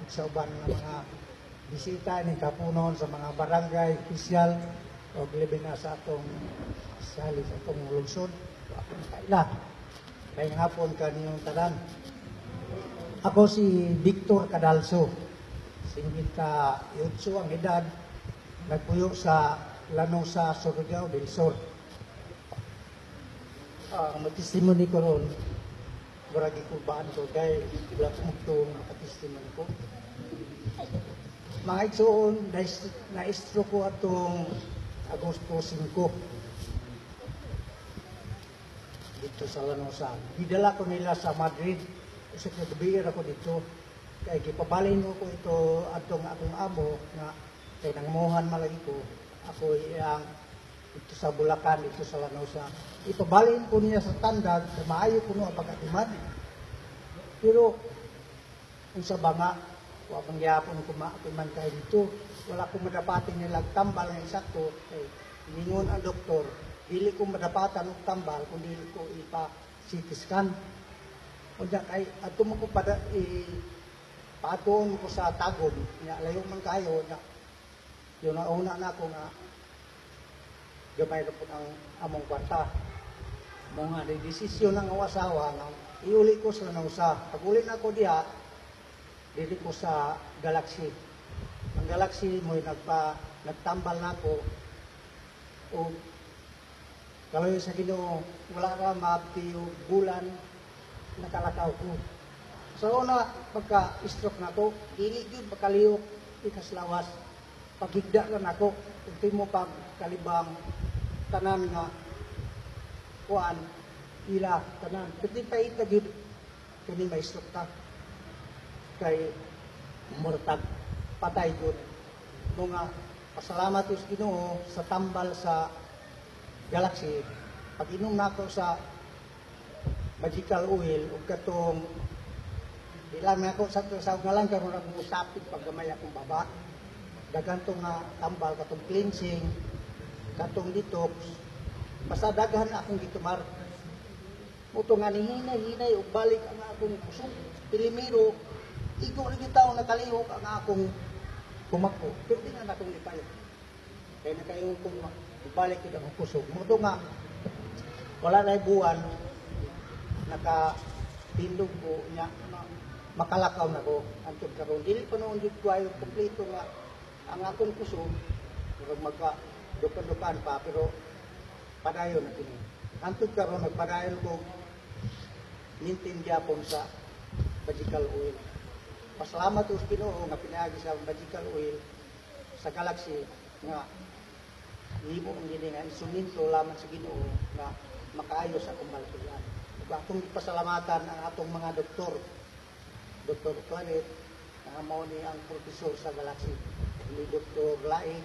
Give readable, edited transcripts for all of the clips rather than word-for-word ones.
sa uban ng mga bisita ni kapunon sa mga barangay opisyal o labi na sa atong sali sa atong lungsod. Akong kaila. Kaya nga po kaniyong tanan. Ako si Victor Cadalso. 58 ang edad. Nagpuyo sa Lanosa, Surigao del Sur. Ang testimony ko ron, baragi ko baan ko kay wala ko itong testimony ko. Mga itsoon, na-stroke ko atong Agosto 5 dito sa Lanosa. Didala ko nila sa Madrid. Kasi nagbiir ako dito. Kaya gipabalin mo ko ito atong akong amo na kay nangamuhan malagi ko. Ako iyang ito sa Bulacan, ito sa Lanosa. Ipabalin ko niya sa tandag na maayo ko no ang pag-atiman. Pero kung sa banga, wala pang gyapon kumatiman kayo dito. Wala kong madapatin nilang tambal ng isakto. Ningon ang doktor, dili ko madapatan ng tambal kung dili ko ipa-CT scan. Kaya kay ato mo ko pada paatuon ko sa Tagum, nga layo man kayo na yun na una na ako nga gamay na po ang among kwarta. Mga desisyon ng asawa na iuli ko sa Lanosa. Pag uli na ako diha, dili ko sa Galaxy. Ang Galaxy mo nagtambal na ako o kaloy sa Ginoo wala ra maabti yung bulan nakalakaw ko. So una pagka-stroke na ko, dili gyud makaliyok ikas lawas. Paghigda lang ako, ultimo pag kalibang tanan nga kuan ila tanan. Pwede pa ita gyud kini may stroke ta. Kay murtag patay gyud. Mga pasalamat us Ginoo sa tambal sa Galaxy. Pag inom nako sa magical oil ug katong ilang ako sa ngalan karon ako usapit pag gamay akong baba. Daganto nga tambal katong cleansing, katong detox. Basta daghan akong gitumar. Muto nga hinay ug balik ang akong kusog. Pilimiro, igo rin yung taong nakalihok ang akong kumako. Pero di nga akong lipayo. Kaya nakayo kong balik ito ang kusog. Muto nga, wala na buwan, nakatindog ko niya, makalakaw na ko. Antod karon dili pa noon dito ko ay kompleto nga ang akong kusog. Pero magka-dukan-dukan pa, pero padayon na kini. Antod karon nagpadayon ko nintin gyapon sa magical oil. Pasalamat us Ginoo nga pinaagi sa magical oil sa Galaxy nga nimo ang gini nga insuminto lamang sa Ginoo nga makaayo sa akong balatuyan. Ug akong pasalamatan ang atong mga doktor. Dr. Claret, nga mao ni ang profesor sa Galaxy. Ni Dr. Laing,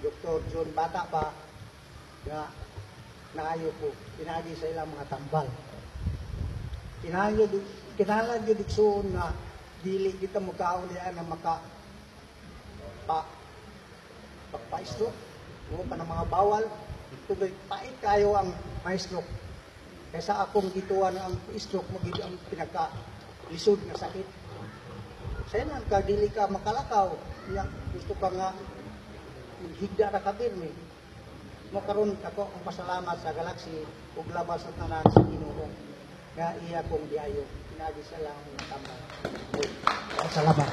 Dr. John Bata pa nga naayo ko pinaagi sa ilang mga tambal. Kinahanglan gyud igsuon nga dili kita magkauli na maka pa-stroke mo pa ng mga bawal tubig pait kayo ang stroke kaysa akong gituan ang stroke mo gid ang pinaka lisod nga sakit sa man ka dili ka makalakaw nya gusto ka nga higda ra ka pirmi mo karon ako ang pasalamat sa Galaxy ug labas sa tanan sa Ginoo nga iya kong diayo pinagi sa lang tambal. Salamat.